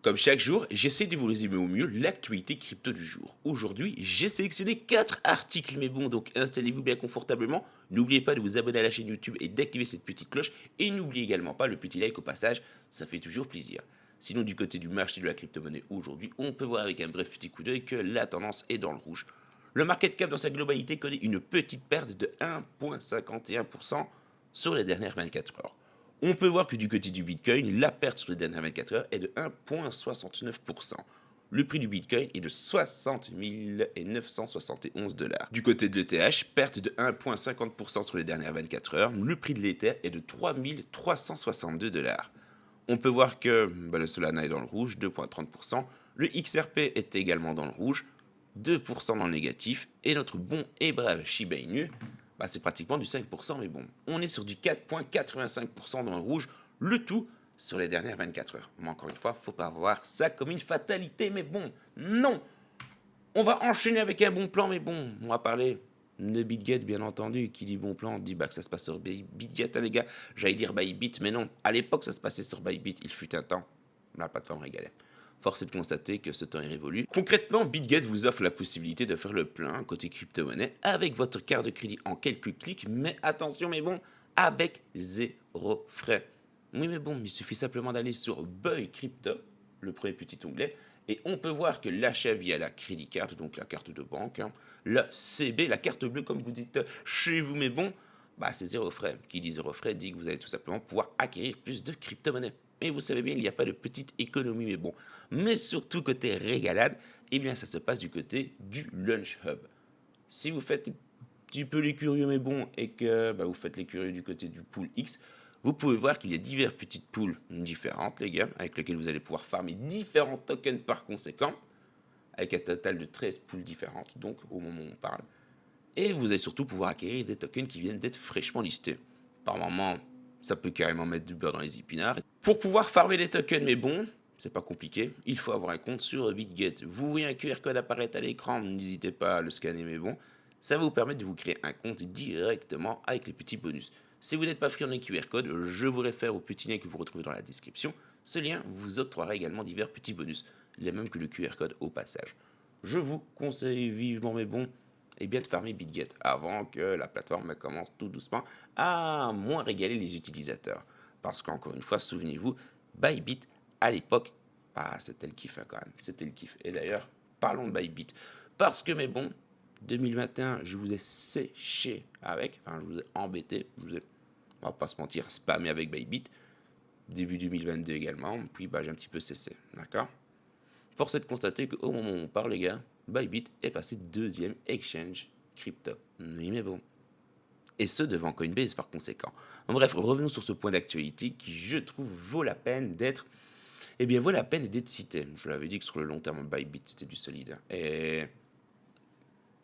Comme chaque jour, j'essaie de vous résumer au mieux l'actualité crypto du jour. Aujourd'hui, j'ai sélectionné 4 articles, mais bon, donc installez-vous bien confortablement. N'oubliez pas de vous abonner à la chaîne YouTube et d'activer cette petite cloche. Et n'oubliez également pas le petit like au passage, ça fait toujours plaisir. Sinon, du côté du marché de la crypto-monnaie aujourd'hui, on peut voir avec un bref petit coup d'œil que la tendance est dans le rouge. Le market cap dans sa globalité connaît une petite perte de 1,51% sur les dernières 24 heures. On peut voir que du côté du Bitcoin, la perte sur les dernières 24 heures est de 1,69%. Le prix du Bitcoin est de 60 971 dollars. Du côté de l'ETH, perte de 1,50% sur les dernières 24 heures. Le prix de l'Ether est de 3 362 dollars. On peut voir que le Solana est dans le rouge, 2,30%. Le XRP est également dans le rouge, 2% dans le négatif. Et notre bon et brave Shiba Inu, c'est pratiquement du 5%, mais bon, on est sur du 4,85% dans le rouge, le tout sur les dernières 24 heures. Mais encore une fois, faut pas voir ça comme une fatalité, mais bon, non. On va enchaîner avec un bon plan, mais bon, on va parler de BitGet, bien entendu. Qui dit bon plan, dit que ça se passe sur BitGet, hein, les gars. J'allais dire Bybit, mais non. À l'époque, ça se passait sur Bybit. Il fut un temps. La plateforme régalait. Force est de constater que ce temps est révolu. Concrètement, BitGet vous offre la possibilité de faire le plein côté crypto-monnaie avec votre carte de crédit en quelques clics, mais attention, mais bon, avec zéro frais. Oui, mais bon, il suffit simplement d'aller sur Buy Crypto, le premier petit onglet, et on peut voir que l'achat via la crédit card, donc la carte de banque, hein, la CB, la carte bleue, comme vous dites chez vous, mais bon, c'est zéro frais. Qui dit zéro frais dit que vous allez tout simplement pouvoir acquérir plus de crypto-monnaies. Mais vous savez bien, il n'y a pas de petite économie, mais bon. Mais surtout côté régalade, eh bien ça se passe du côté du Lunch Hub. Si vous faites un petit peu les curieux, mais bon, et que vous faites les curieux du côté du pool X, vous pouvez voir qu'il y a diverses petites pools différentes, les gars, avec lesquelles vous allez pouvoir farmer différents tokens par conséquent, avec un total de 13 pools différentes, donc au moment où on parle. Et vous allez surtout pouvoir acquérir des tokens qui viennent d'être fraîchement listés. Par moment, ça peut carrément mettre du beurre dans les épinards. Pour pouvoir farmer les tokens, mais bon, c'est pas compliqué, il faut avoir un compte sur BitGet. Vous voyez un QR code apparaître à l'écran, n'hésitez pas à le scanner, mais bon, ça va vous permettre de vous créer un compte directement avec les petits bonus. Si vous n'êtes pas friand des QR codes, je vous réfère au petit lien que vous retrouvez dans la description. Ce lien vous octroiera également divers petits bonus, les mêmes que le QR code au passage. Je vous conseille vivement, mais bon, bien de farmer BitGet avant que la plateforme commence tout doucement à moins régaler les utilisateurs. Parce qu'encore une fois, souvenez-vous, Bybit, à l'époque, c'était le kiff, hein, quand même. C'était le kiff. Et d'ailleurs, parlons de Bybit. Parce que, mais bon, 2021, je vous ai séché avec, enfin, je vous ai embêté, on va pas se mentir, spammé avec Bybit. Début 2022 également, puis j'ai un petit peu cessé, d'accord. Force est de constater qu'au moment où on parle, les gars, Bybit est passé deuxième exchange crypto. Oui, mais bon. Et ce, devant Coinbase par conséquent. Bref, revenons sur ce point d'actualité qui, je trouve, vaut la peine d'être vaut la peine d'être cité. Je l'avais dit que sur le long terme, Bybit, c'était du solide. Et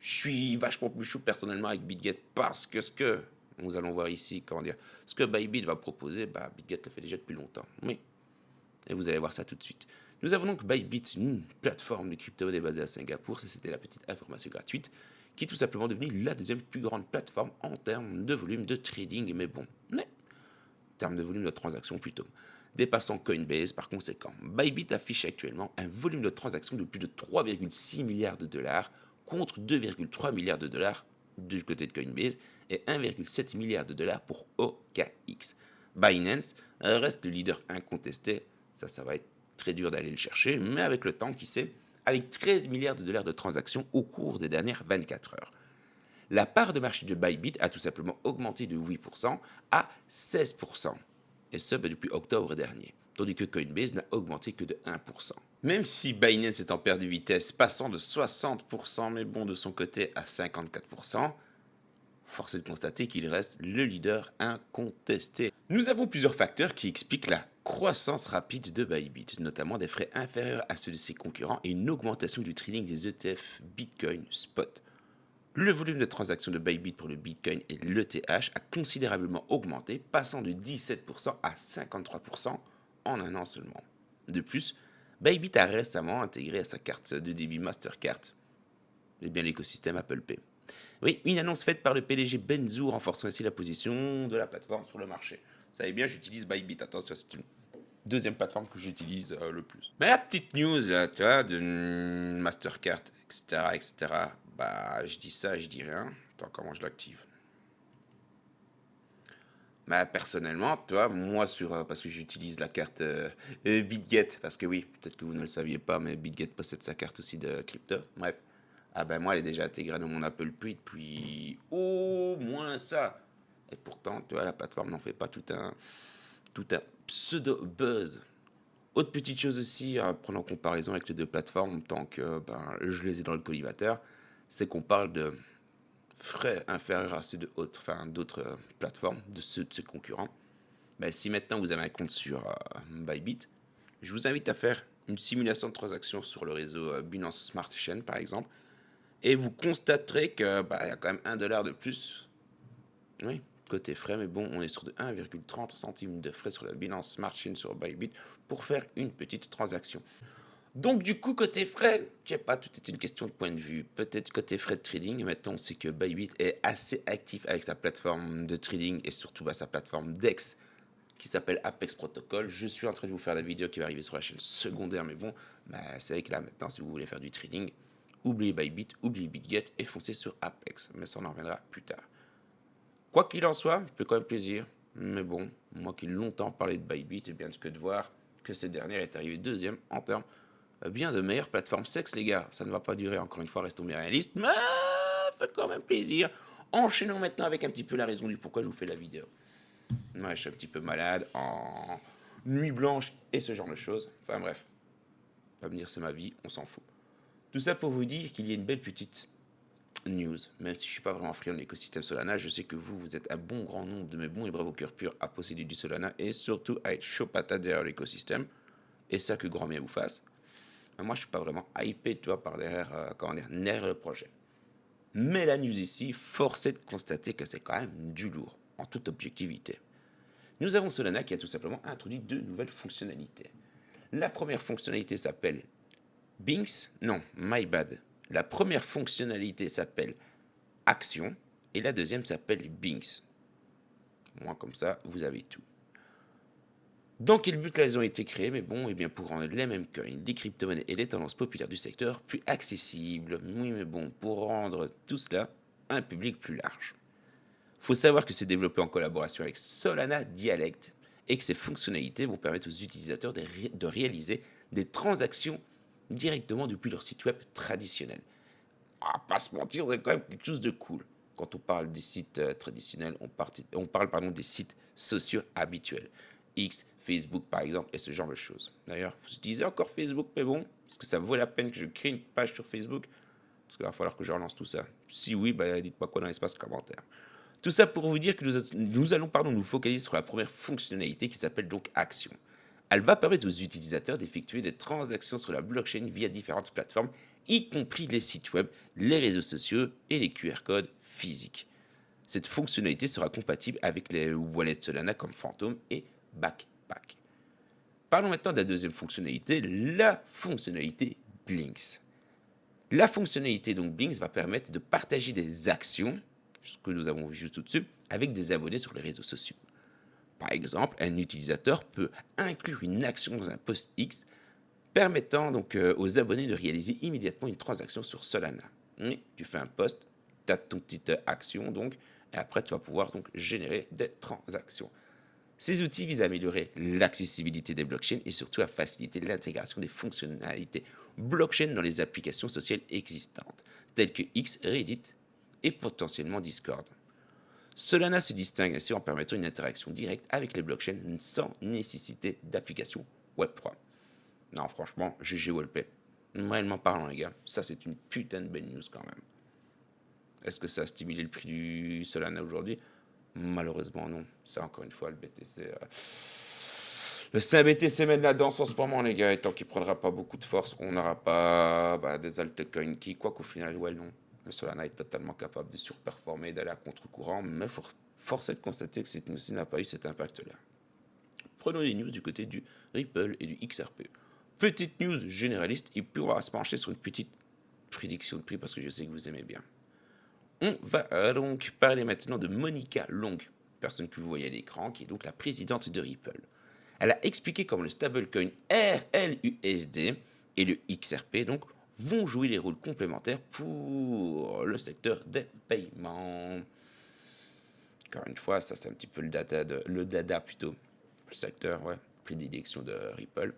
je suis vachement plus chaud personnellement avec BitGet parce que ce que nous allons voir ici, ce que Bybit va proposer, BitGet le fait déjà depuis longtemps. Oui. Et vous allez voir ça tout de suite. Nous avons donc Bybit, une plateforme de crypto-monnaie basée à Singapour. Ça, c'était la petite information gratuite, qui est tout simplement devenue la deuxième plus grande plateforme en termes de volume de trading. Mais bon, en termes de volume de transactions plutôt. Dépassant Coinbase par conséquent. Bybit affiche actuellement un volume de transactions de plus de 3,6 milliards de dollars contre 2,3 milliards de dollars du côté de Coinbase et 1,7 milliard de dollars pour OKX. Binance reste le leader incontesté. Ça va être très dur d'aller le chercher, mais avec le temps, qui sait, avec 13 milliards de dollars de transactions au cours des dernières 24 heures. La part de marché de Bybit a tout simplement augmenté de 8% à 16%, et ce depuis octobre dernier, tandis que Coinbase n'a augmenté que de 1%. Même si Binance est en perte de vitesse, passant de 60%, mais bon de son côté, à 54%, force est de constater qu'il reste le leader incontesté. Nous avons plusieurs facteurs qui expliquent la croissance rapide de Bybit, notamment des frais inférieurs à ceux de ses concurrents et une augmentation du trading des ETF Bitcoin Spot. Le volume de transactions de Bybit pour le Bitcoin et l'ETH a considérablement augmenté, passant de 17% à 53% en un an seulement. De plus, Bybit a récemment intégré à sa carte de débit Mastercard l'écosystème Apple Pay. Oui, une annonce faite par le PDG Benzo renforçant ainsi la position de la plateforme sur le marché. Vous savez bien, j'utilise Bybit, attention, deuxième plateforme que j'utilise le plus. Mais la petite news, là, tu vois, de Mastercard, etc., etc., bah, je dis ça, je dis rien. Attends, comment je l'active? Bah, personnellement, tu vois, moi, parce que j'utilise la carte BitGet, parce que oui, peut-être que vous ne le saviez pas, mais BitGet possède sa carte aussi de crypto. Bref. Ah ben moi, elle est déjà intégrée dans mon Apple Pay depuis au moins ça. Et pourtant, tu vois, la plateforme n'en fait pas tout un pseudo-buzz. Autre petite chose aussi, à prendre en comparaison avec les deux plateformes, tant que ben, je les ai dans le collimateur, c'est qu'on parle de frais inférieurs à ceux d'autres plateformes, de ceux de ses concurrents. Ben, si maintenant vous avez un compte sur Bybit, je vous invite à faire une simulation de transaction sur le réseau Binance Smart Chain par exemple, et vous constaterez que bah, y a quand même 1 $ de plus. Oui, côté frais, mais bon, on est sur de 1,30 centimes de frais sur la Binance Smart Chain sur Bybit pour faire une petite transaction. Donc du coup, côté frais, je sais pas, tout est une question de point de vue. Peut-être côté frais de trading, maintenant on sait que Bybit est assez actif avec sa plateforme de trading et surtout sa plateforme DEX qui s'appelle Apex Protocol. Je suis en train de vous faire la vidéo qui va arriver sur la chaîne secondaire, mais bon, c'est vrai que là maintenant, si vous voulez faire du trading, oubliez Bybit, oubliez BitGet et foncez sur Apex. Mais ça, on en reviendra plus tard. Quoi qu'il en soit, ça fait quand même plaisir. Mais bon, moi qui ai longtemps parlé de Bybit, et bien que de voir que cette dernière est arrivée deuxième en termes bien de meilleure plateforme sexe, les gars. Ça ne va pas durer, encore une fois, restons bien réalistes, mais ça fait quand même plaisir. Enchaînons maintenant avec un petit peu la raison du pourquoi je vous fais la vidéo. Ouais, je suis un petit peu malade, en nuit blanche et ce genre de choses. Enfin bref, pas me dire c'est ma vie, on s'en fout. Tout ça pour vous dire qu'il y a une belle petite news. Même si je suis pas vraiment friand de l'écosystème Solana, je sais que vous êtes un bon grand nombre de mes bons et braves au cœur pur à posséder du Solana et surtout à être chaud patate derrière l'écosystème. Et ça que grand bien vous fasse. Mais moi, je suis pas vraiment hypé, tu vois, par derrière, derrière le projet. Mais la news ici, force est de constater que c'est quand même du lourd, en toute objectivité. Nous avons Solana qui a tout simplement introduit 2 nouvelles fonctionnalités. La première fonctionnalité s'appelle Binks. Non, my bad. La première fonctionnalité s'appelle Action et la deuxième s'appelle Binks. Moi, comme ça, vous avez tout. Dans quel but là, elles ont été créées? Mais bon, et bien pour rendre les mêmes coins, les crypto-monnaies et les tendances populaires du secteur plus accessibles. Oui, mais bon, pour rendre tout cela à un public plus large. Faut savoir que c'est développé en collaboration avec Solana Dialect et que ces fonctionnalités vont permettre aux utilisateurs de réaliser des transactions directement depuis leur site web traditionnel. Ah, pas se mentir, c'est quand même quelque chose de cool. Quand on parle des sites traditionnels, on parle des sites sociaux habituels. X, Facebook par exemple, et ce genre de choses. D'ailleurs, vous utilisez encore Facebook, mais bon, est-ce que ça vaut la peine que je crée une page sur Facebook? Parce qu'il va falloir que je relance tout ça. Si oui, dites-moi quoi dans l'espace commentaire. Tout ça pour vous dire que nous allons nous focaliser sur la première fonctionnalité qui s'appelle donc Action. Elle va permettre aux utilisateurs d'effectuer des transactions sur la blockchain via différentes plateformes, y compris les sites web, les réseaux sociaux et les QR codes physiques. Cette fonctionnalité sera compatible avec les wallets Solana comme Phantom et Backpack. Parlons maintenant de la deuxième fonctionnalité, la fonctionnalité Blinks. La fonctionnalité donc Blinks va permettre de partager des actions, ce que nous avons vu juste au-dessus, avec des abonnés sur les réseaux sociaux. Par exemple, un utilisateur peut inclure une action dans un post X, permettant donc aux abonnés de réaliser immédiatement une transaction sur Solana. Tu fais un post, tapes ton petite action donc, et après tu vas pouvoir donc générer des transactions. Ces outils visent à améliorer l'accessibilité des blockchains et surtout à faciliter l'intégration des fonctionnalités blockchain dans les applications sociales existantes, telles que X, Reddit et potentiellement Discord. Solana se distingue ainsi en permettant une interaction directe avec les blockchains sans nécessité d'application Web3. Non, franchement, GG Wallpay. Réellement parlant, les gars, ça c'est une putain de belle news quand même. Est-ce que ça a stimulé le prix du Solana aujourd'hui? Malheureusement, non. C'est encore une fois le BTC. Le Saint BTC mène la danse en ce moment, les gars. Et tant qu'il ne prendra pas beaucoup de force, on n'aura pas des altcoins qui, quoi qu'au final, ouais, non. Le Solana est totalement capable de surperformer, d'aller à contre-courant, mais force est de constater que cette news n'a pas eu cet impact-là. Prenons les news du côté du Ripple et du XRP. Petite news généraliste, et puis on va se pencher sur une petite prédiction de prix parce que je sais que vous aimez bien. On va donc parler maintenant de Monica Long, personne que vous voyez à l'écran, qui est donc la présidente de Ripple. Elle a expliqué comment le stablecoin RLUSD et le XRP donc vont jouer des rôles complémentaires pour le secteur des paiements. Encore une fois, ça c'est un petit peu le dada plutôt, le secteur, ouais, prédilection de Ripple.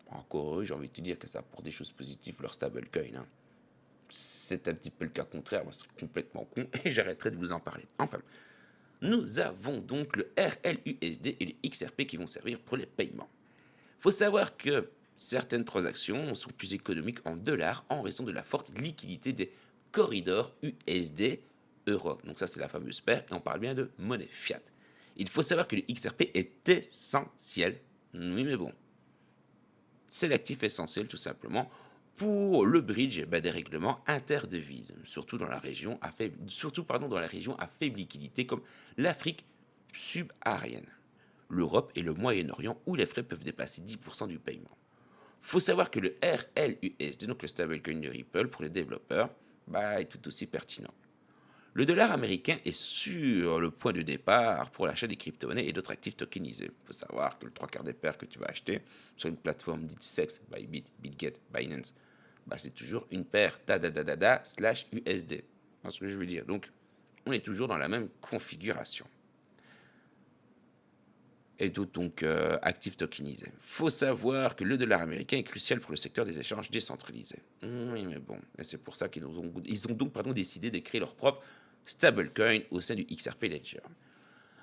Encore eux, j'ai envie de te dire que ça apporte des choses positives leur stablecoin. Hein. C'est un petit peu le cas contraire, moi c'est complètement con et j'arrêterai de vous en parler. Enfin, nous avons donc le RLUSD et le XRP qui vont servir pour les paiements. Faut savoir que certaines transactions sont plus économiques en dollars en raison de la forte liquidité des corridors USD euro. Donc ça c'est la fameuse paire et on parle bien de monnaie fiat. Il faut savoir que le XRP est essentiel. Oui mais bon, c'est l'actif essentiel tout simplement pour le bridge des règlements interdevises, surtout dans la région à faible liquidité comme l'Afrique subsaharienne, l'Europe et le Moyen-Orient où les frais peuvent dépasser 10% du paiement. Faut savoir que le RLUSD, donc le stablecoin de Ripple pour les développeurs, est tout aussi pertinent. Le dollar américain est sur le point de départ pour l'achat des crypto-monnaies et d'autres actifs tokenisés. Il faut savoir que le trois quarts des paires que tu vas acheter sur une plateforme dite SEX, Bybit, BitGet, Binance, c'est toujours une paire TADA/USD. C'est ce que je veux dire. Donc, on est toujours dans la même configuration. Et d'autres donc actifs tokenisés. Faut savoir que le dollar américain est crucial pour le secteur des échanges décentralisés. Oui, mais bon, et c'est pour ça qu'ils ont donc décidé de créer leur propre stablecoin au sein du XRP Ledger.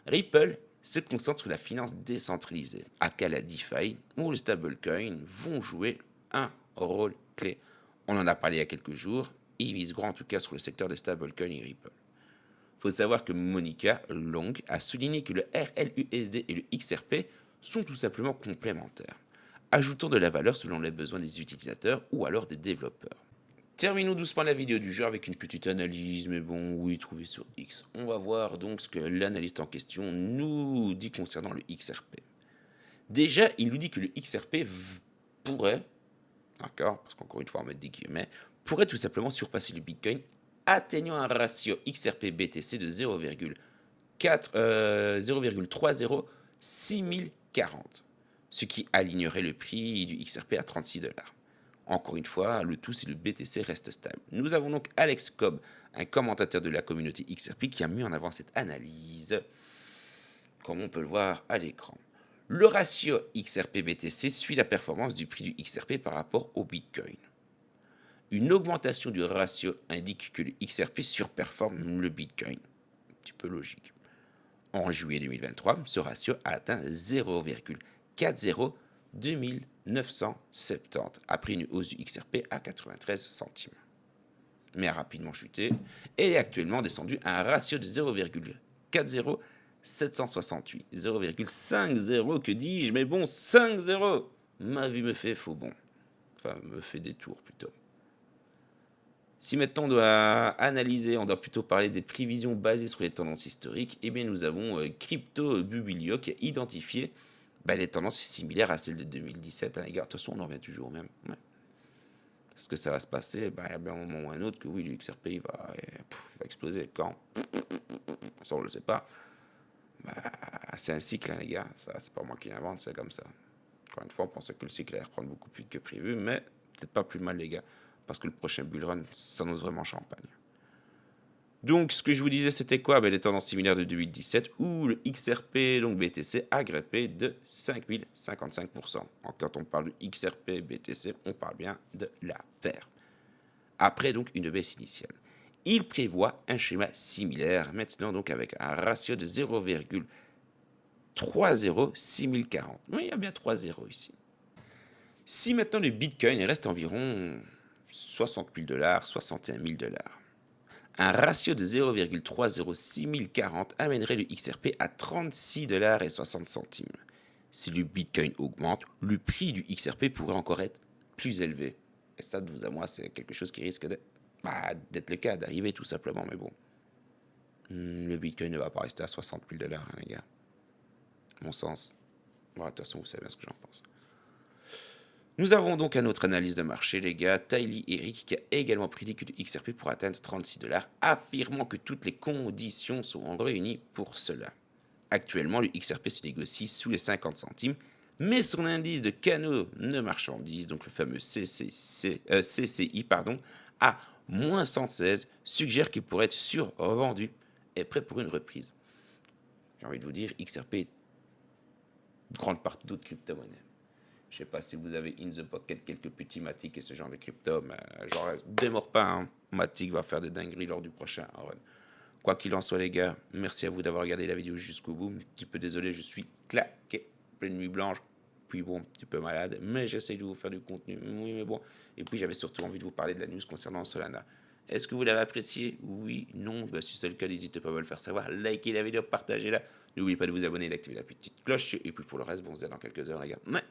Ripple se concentre sur la finance décentralisée, aka la DeFi, où les stablecoins vont jouer un rôle clé. On en a parlé il y a quelques jours, et ils viseront en tout cas sur le secteur des stablecoins et Ripple. Il faut savoir que Monica Long a souligné que le RLUSD et le XRP sont tout simplement complémentaires, ajoutant de la valeur selon les besoins des utilisateurs ou alors des développeurs. Terminons doucement la vidéo du jour avec une petite analyse, mais bon, oui, trouvée sur X. On va voir donc ce que l'analyste en question nous dit concernant le XRP. Déjà, il nous dit que le XRP pourrait, d'accord, parce qu'encore une fois on met des guillemets, pourrait tout simplement surpasser le Bitcoin atteignant un ratio XRP-BTC de 0,306040, ce qui alignerait le prix du XRP à 36$. Encore une fois, le tout si le BTC reste stable. Nous avons donc Alex Cobb, un commentateur de la communauté XRP, qui a mis en avant cette analyse, comme on peut le voir à l'écran. Le ratio XRP-BTC suit la performance du prix du XRP par rapport au Bitcoin. Une augmentation du ratio indique que le XRP surperforme le Bitcoin. Un petit peu logique. En juillet 2023, ce ratio a atteint 0,402970 après une hausse du XRP à 93 centimes. Mais a rapidement chuté et est actuellement descendu à un ratio de 0,40768. 0,50, que dis-je? Mais bon, 5-0. Ma vie me fait faux bon. Enfin, me fait des tours plutôt. Si maintenant on doit analyser, on doit plutôt parler des prévisions basées sur les tendances historiques, eh bien nous avons Crypto Bubilio qui a identifié les tendances similaires à celles de 2017. Hein, les gars, de toute façon, on en revient toujours au même. Ouais. Est-ce que ça va se passer? Il y a bien un moment ou un autre que oui, le XRP va exploser. Quand? Ça, on ne le sait pas. C'est un cycle, hein, les gars. Ça, c'est pas moi qui l'invente, c'est comme ça. Encore une fois, on pensait que le cycle allait reprendre beaucoup plus vite que prévu, mais peut-être pas plus mal, les gars. Parce que le prochain bull run s'annonce vraiment champagne. Donc, ce que je vous disais, c'était quoi? Les tendances similaires de 2017, où le XRP, donc BTC, a grimpé de 5055%. Quand on parle de XRP, BTC, on parle bien de la paire. Après, donc, une baisse initiale. Il prévoit un schéma similaire, maintenant, donc, avec un ratio de 0,306040. Oui, il y a bien 3 zéros ici. Si maintenant le Bitcoin reste environ 60 000 $, 61 000 $. Un ratio de 0,306040 amènerait le XRP à 36,60 $. Si le Bitcoin augmente, le prix du XRP pourrait encore être plus élevé. Et ça, de vous à moi, c'est quelque chose qui risque d'être le cas, d'arriver tout simplement. Mais bon, le Bitcoin ne va pas rester à 60 000 $, hein, les gars. À mon sens. Bon, de toute façon, vous savez bien ce que j'en pense. Nous avons donc un autre analyse de marché, les gars, Tylee Eric, qui a également prédit que le XRP pourrait atteindre 36 $, affirmant que toutes les conditions seront réunies pour cela. Actuellement, le XRP se négocie sous les 50 centimes, mais son indice de canaux de marchandises, donc le fameux CCI, pardon, à moins 116, suggère qu'il pourrait être survendu et prêt pour une reprise. J'ai envie de vous dire, XRP est une grande partie d'autres crypto-monnaies. Je sais pas si vous avez in the pocket quelques petits Matic et ce genre de crypto, mais genre, démord pas, hein. Matic va faire des dingueries lors du prochain run. Quoi qu'il en soit, les gars, merci à vous d'avoir regardé la vidéo jusqu'au bout. Un petit peu désolé, je suis claqué, pleine nuit blanche, puis bon, un petit peu malade, mais j'essaye de vous faire du contenu. Oui, mais bon. Et puis j'avais surtout envie de vous parler de la news concernant Solana. Est-ce que vous l'avez apprécié? Oui, non. Bah, si c'est le cas, n'hésitez pas à me le faire savoir. Likez la vidéo, partagez-la. N'oubliez pas de vous abonner et d'activer la petite cloche. Et puis pour le reste, bon, on se dit dans quelques heures, les gars. Ouais.